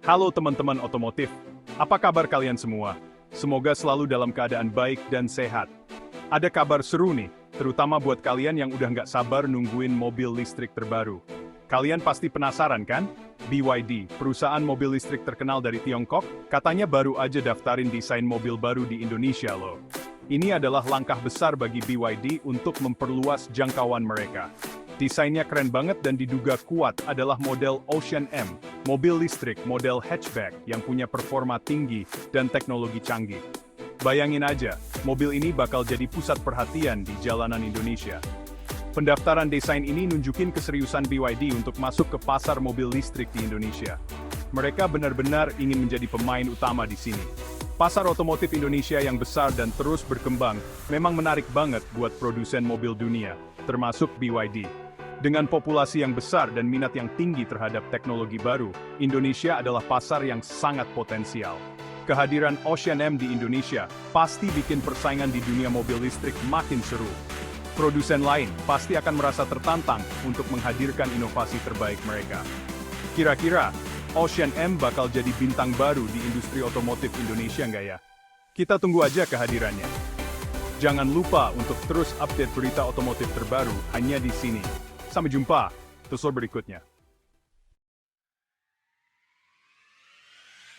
Halo teman-teman otomotif, apa kabar kalian semua? Semoga selalu dalam keadaan baik dan sehat. Ada kabar seru nih, terutama buat kalian yang udah nggak sabar nungguin mobil listrik terbaru. Kalian pasti penasaran kan? BYD, perusahaan mobil listrik terkenal dari Tiongkok, katanya baru aja daftarin desain mobil baru di Indonesia loh. Ini adalah langkah besar bagi BYD untuk memperluas jangkauan mereka. Desainnya keren banget dan diduga kuat adalah model Ocean M, mobil listrik model hatchback yang punya performa tinggi dan teknologi canggih. Bayangin aja, mobil ini bakal jadi pusat perhatian di jalanan Indonesia. Pendaftaran desain ini nunjukin keseriusan BYD untuk masuk ke pasar mobil listrik di Indonesia. Mereka benar-benar ingin menjadi pemain utama di sini. Pasar otomotif Indonesia yang besar dan terus berkembang memang menarik banget buat produsen mobil dunia, termasuk BYD. Dengan populasi yang besar dan minat yang tinggi terhadap teknologi baru, Indonesia adalah pasar yang sangat potensial. Kehadiran Ocean M di Indonesia pasti bikin persaingan di dunia mobil listrik makin seru. Produsen lain pasti akan merasa tertantang untuk menghadirkan inovasi terbaik mereka. Kira-kira, Ocean M bakal jadi bintang baru di industri otomotif Indonesia nggak ya? Kita tunggu aja kehadirannya. Jangan lupa untuk terus update berita otomotif terbaru hanya di sini. Sampai jumpa, episode berikutnya.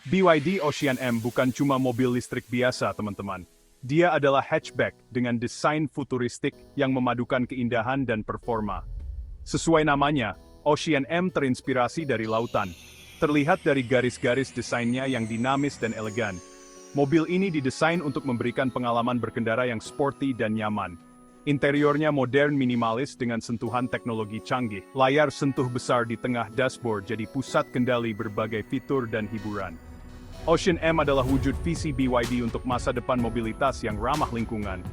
BYD Ocean M bukan cuma mobil listrik biasa, teman-teman. Dia adalah hatchback dengan desain futuristik yang memadukan keindahan dan performa. Sesuai namanya, Ocean M terinspirasi dari lautan. Terlihat dari garis-garis desainnya yang dinamis dan elegan. Mobil ini didesain untuk memberikan pengalaman berkendara yang sporty dan nyaman. Interiornya modern minimalis dengan sentuhan teknologi canggih. Layar sentuh besar di tengah dashboard jadi pusat kendali berbagai fitur dan hiburan. Ocean M adalah wujud visi BYD untuk masa depan mobilitas yang ramah lingkungan.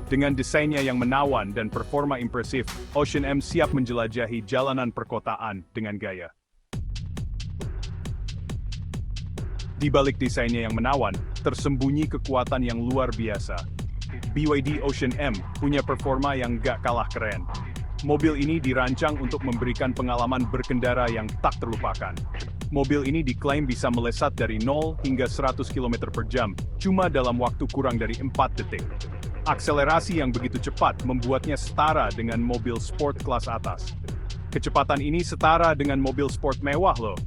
Dengan desainnya yang menawan dan performa impresif, Ocean M siap menjelajahi jalanan perkotaan dengan gaya. Di balik desainnya yang menawan, tersembunyi kekuatan yang luar biasa. BYD Ocean M punya performa yang gak kalah keren. Mobil ini dirancang untuk memberikan pengalaman berkendara yang tak terlupakan. Mobil ini diklaim bisa melesat dari 0 hingga 100 km per jam, cuma dalam waktu kurang dari 4 detik. Akselerasi yang begitu cepat membuatnya setara dengan mobil sport kelas atas. Kecepatan ini setara dengan mobil sport mewah loh.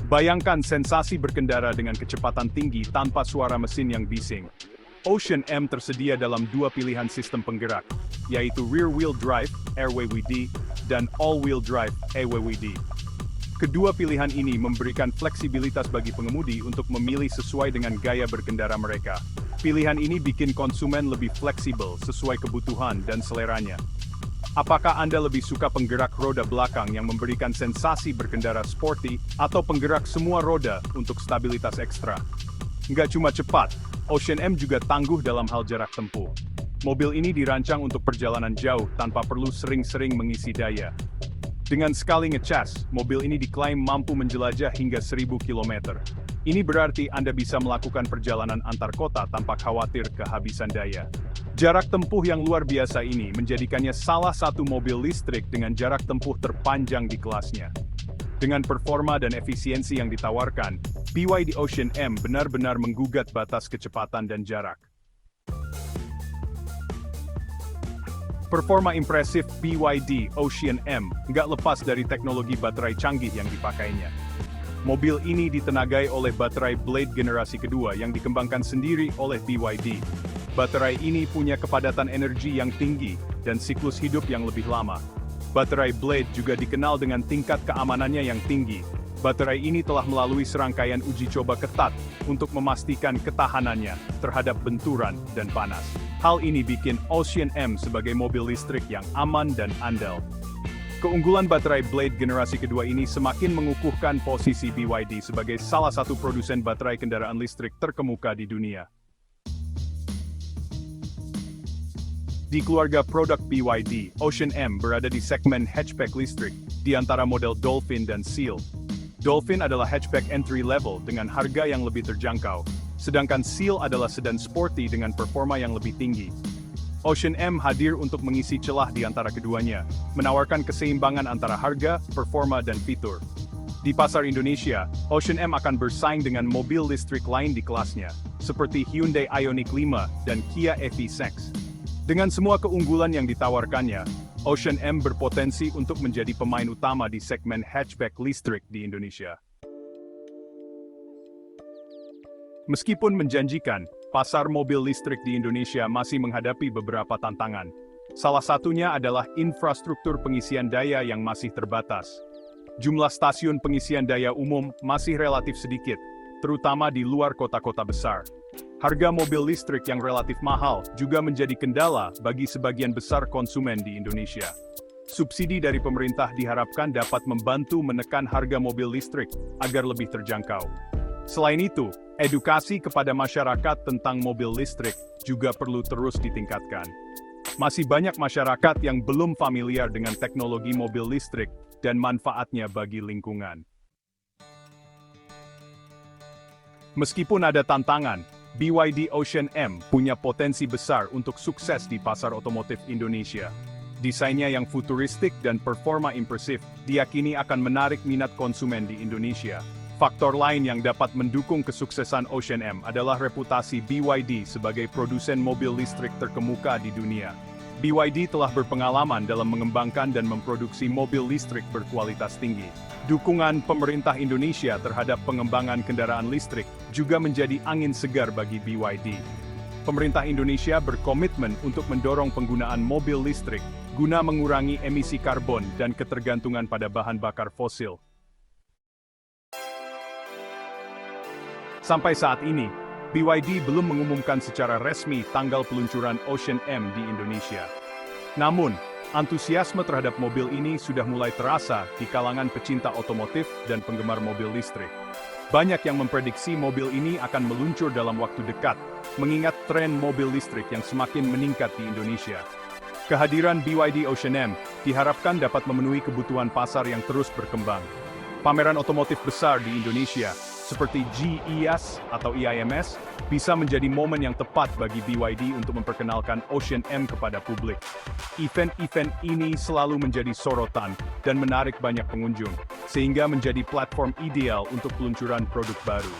Bayangkan sensasi berkendara dengan kecepatan tinggi tanpa suara mesin yang bising. Ocean M tersedia dalam dua pilihan sistem penggerak, yaitu rear-wheel drive (RWD) dan all-wheel drive (AWD). Kedua pilihan ini memberikan fleksibilitas bagi pengemudi untuk memilih sesuai dengan gaya berkendara mereka. Pilihan ini bikin konsumen lebih fleksibel sesuai kebutuhan dan seleranya. Apakah Anda lebih suka penggerak roda belakang yang memberikan sensasi berkendara sporty atau penggerak semua roda untuk stabilitas ekstra? Nggak cuma cepat, Ocean M juga tangguh dalam hal jarak tempuh. Mobil ini dirancang untuk perjalanan jauh tanpa perlu sering-sering mengisi daya. Dengan sekali ngecas, mobil ini diklaim mampu menjelajah hingga 1000 km. Ini berarti Anda bisa melakukan perjalanan antar kota tanpa khawatir kehabisan daya. Jarak tempuh yang luar biasa ini menjadikannya salah satu mobil listrik dengan jarak tempuh terpanjang di kelasnya. Dengan performa dan efisiensi yang ditawarkan, BYD Ocean M benar-benar menggugat batas kecepatan dan jarak. Performa impresif BYD Ocean M nggak lepas dari teknologi baterai canggih yang dipakainya. Mobil ini ditenagai oleh baterai Blade generasi kedua yang dikembangkan sendiri oleh BYD. Baterai ini punya kepadatan energi yang tinggi dan siklus hidup yang lebih lama. Baterai Blade juga dikenal dengan tingkat keamanannya yang tinggi. Baterai ini telah melalui serangkaian uji coba ketat untuk memastikan ketahanannya terhadap benturan dan panas. Hal ini bikin Ocean M sebagai mobil listrik yang aman dan andal. Keunggulan baterai Blade generasi kedua ini semakin mengukuhkan posisi BYD sebagai salah satu produsen baterai kendaraan listrik terkemuka di dunia. Di keluarga produk BYD, Ocean M berada di segmen hatchback listrik, di antara model Dolphin dan Seal. Dolphin adalah hatchback entry level dengan harga yang lebih terjangkau, sedangkan Seal adalah sedan sporty dengan performa yang lebih tinggi. Ocean M hadir untuk mengisi celah di antara keduanya, menawarkan keseimbangan antara harga, performa, dan fitur. Di pasar Indonesia, Ocean M akan bersaing dengan mobil listrik lain di kelasnya, seperti Hyundai Ioniq 5 dan Kia EV6. Dengan semua keunggulan yang ditawarkannya, Ocean M berpotensi untuk menjadi pemain utama di segmen hatchback listrik di Indonesia. Meskipun menjanjikan, pasar mobil listrik di Indonesia masih menghadapi beberapa tantangan. Salah satunya adalah infrastruktur pengisian daya yang masih terbatas. Jumlah stasiun pengisian daya umum masih relatif sedikit, terutama di luar kota-kota besar. Harga mobil listrik yang relatif mahal juga menjadi kendala bagi sebagian besar konsumen di Indonesia. Subsidi dari pemerintah diharapkan dapat membantu menekan harga mobil listrik agar lebih terjangkau. Selain itu, edukasi kepada masyarakat tentang mobil listrik juga perlu terus ditingkatkan. Masih banyak masyarakat yang belum familiar dengan teknologi mobil listrik dan manfaatnya bagi lingkungan. Meskipun ada tantangan, BYD Ocean M punya potensi besar untuk sukses di pasar otomotif Indonesia. Desainnya yang futuristik dan performa impresif diyakini akan menarik minat konsumen di Indonesia. Faktor lain yang dapat mendukung kesuksesan Ocean M adalah reputasi BYD sebagai produsen mobil listrik terkemuka di dunia. BYD telah berpengalaman dalam mengembangkan dan memproduksi mobil listrik berkualitas tinggi. Dukungan pemerintah Indonesia terhadap pengembangan kendaraan listrik juga menjadi angin segar bagi BYD. Pemerintah Indonesia berkomitmen untuk mendorong penggunaan mobil listrik guna mengurangi emisi karbon dan ketergantungan pada bahan bakar fosil. Sampai saat ini, BYD belum mengumumkan secara resmi tanggal peluncuran Ocean M di Indonesia. Namun, antusiasme terhadap mobil ini sudah mulai terasa di kalangan pecinta otomotif dan penggemar mobil listrik. Banyak yang memprediksi mobil ini akan meluncur dalam waktu dekat, mengingat tren mobil listrik yang semakin meningkat di Indonesia. Kehadiran BYD Ocean M diharapkan dapat memenuhi kebutuhan pasar yang terus berkembang. Pameran otomotif besar di Indonesia, seperti GIIAS atau IIMS, bisa menjadi momen yang tepat bagi BYD untuk memperkenalkan Ocean M kepada publik. Event-event ini selalu menjadi sorotan dan menarik banyak pengunjung, sehingga menjadi platform ideal untuk peluncuran produk baru.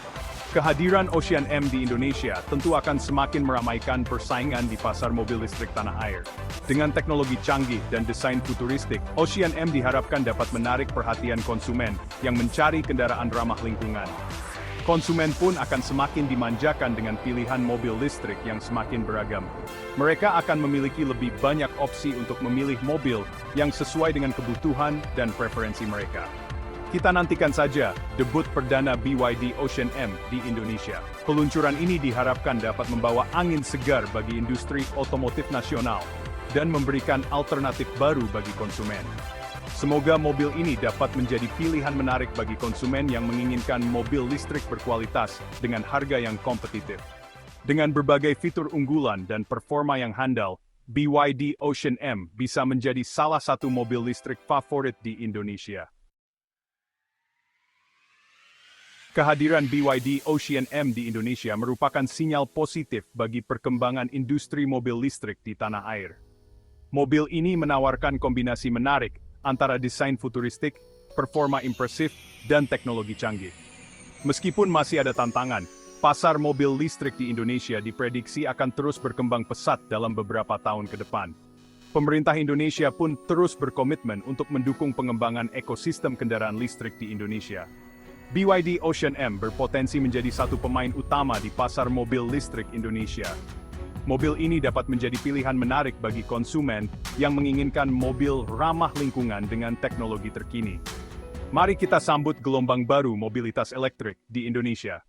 Kehadiran Ocean M di Indonesia tentu akan semakin meramaikan persaingan di pasar mobil listrik tanah air. Dengan teknologi canggih dan desain futuristik, Ocean M diharapkan dapat menarik perhatian konsumen yang mencari kendaraan ramah lingkungan. Konsumen pun akan semakin dimanjakan dengan pilihan mobil listrik yang semakin beragam. Mereka akan memiliki lebih banyak opsi untuk memilih mobil yang sesuai dengan kebutuhan dan preferensi mereka. Kita nantikan saja debut perdana BYD Ocean M di Indonesia. Peluncuran ini diharapkan dapat membawa angin segar bagi industri otomotif nasional dan memberikan alternatif baru bagi konsumen. Semoga mobil ini dapat menjadi pilihan menarik bagi konsumen yang menginginkan mobil listrik berkualitas dengan harga yang kompetitif. Dengan berbagai fitur unggulan dan performa yang handal, BYD Ocean M bisa menjadi salah satu mobil listrik favorit di Indonesia. Kehadiran BYD Ocean M di Indonesia merupakan sinyal positif bagi perkembangan industri mobil listrik di tanah air. Mobil ini menawarkan kombinasi menarik antara desain futuristik, performa impresif, dan teknologi canggih. Meskipun masih ada tantangan, pasar mobil listrik di Indonesia diprediksi akan terus berkembang pesat dalam beberapa tahun ke depan. Pemerintah Indonesia pun terus berkomitmen untuk mendukung pengembangan ekosistem kendaraan listrik di Indonesia. BYD Ocean M berpotensi menjadi satu pemain utama di pasar mobil listrik Indonesia. Mobil ini dapat menjadi pilihan menarik bagi konsumen yang menginginkan mobil ramah lingkungan dengan teknologi terkini. Mari kita sambut gelombang baru mobilitas elektrik di Indonesia.